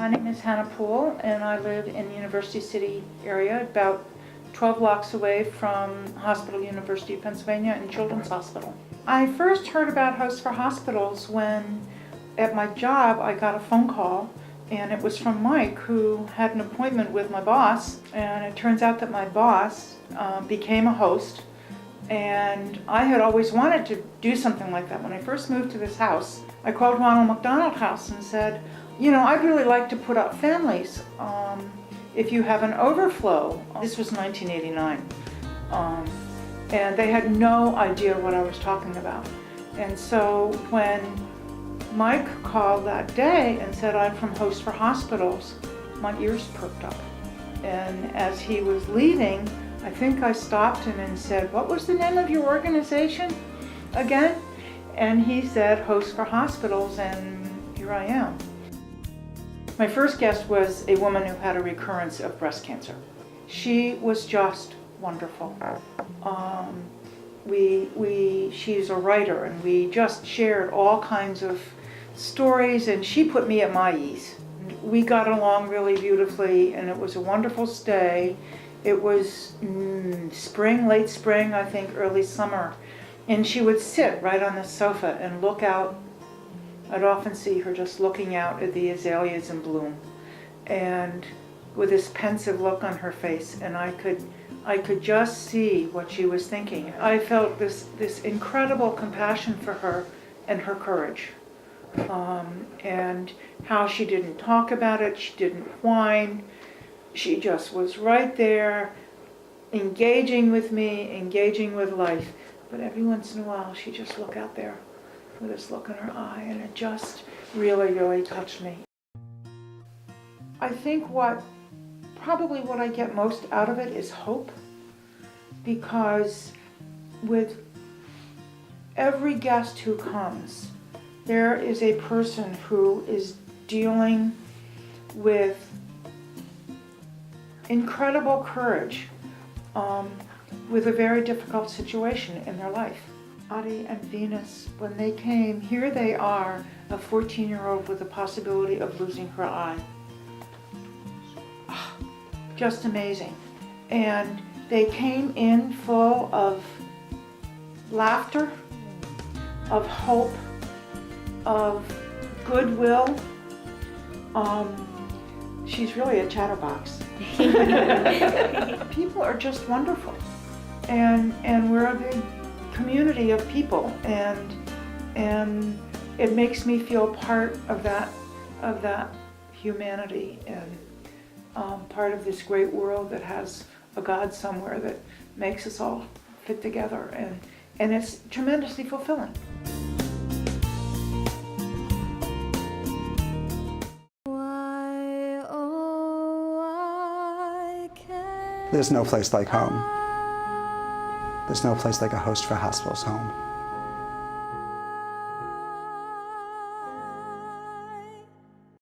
My name is Hannah Poole, and I live in the University City area, about 12 blocks away from Hospital University of Pennsylvania and Children's Hospital. I first heard about Hosts for Hospitals when, at my job, I got a phone call, and it was from Mike, who had an appointment with my boss, and it turns out that my boss became a host, and I had always wanted to do something like that. When I first moved to this house, I called Ronald McDonald House and said, you know, I'd really like to put up families if you have an overflow. This was 1989. And they had no idea what I was talking about. And so when Mike called that day and said, I'm from Hosts for Hospitals, my ears perked up. And as he was leaving, I think I stopped him and said, what was the name of your organization again? And he said, Hosts for Hospitals, and here I am. My first guest was a woman who had a recurrence of breast cancer. She was just wonderful. She's a writer, and we just shared all kinds of stories, and she put me at my ease. We got along really beautifully, and it was a wonderful stay. It was spring, late spring, I think, early summer, and she would sit right on the sofa and look out. I'd often see her just looking out at the azaleas in bloom, and with this pensive look on her face, and I could just see what she was thinking. I felt this incredible compassion for her and her courage, and how she didn't talk about it, she didn't whine, she just was right there, engaging with me, engaging with life. But every once in a while, she'd just look out there with this look in her eye, and it just really, really touched me. I think probably what I get most out of it is hope, because with every guest who comes, there is a person who is dealing with incredible courage with a very difficult situation in their life. Audie and Venus, when they came, here they are, a 14-year-old with the possibility of losing her eye. Just amazing. And they came in full of laughter, of hope, of goodwill. She's really a chatterbox. People are just wonderful. And we're a big community of people, and it makes me feel part of that humanity, and part of this great world that has a God somewhere that makes us all fit together, and it's tremendously fulfilling. There's no place like home. There's no place like a Hosts for Hospitals home.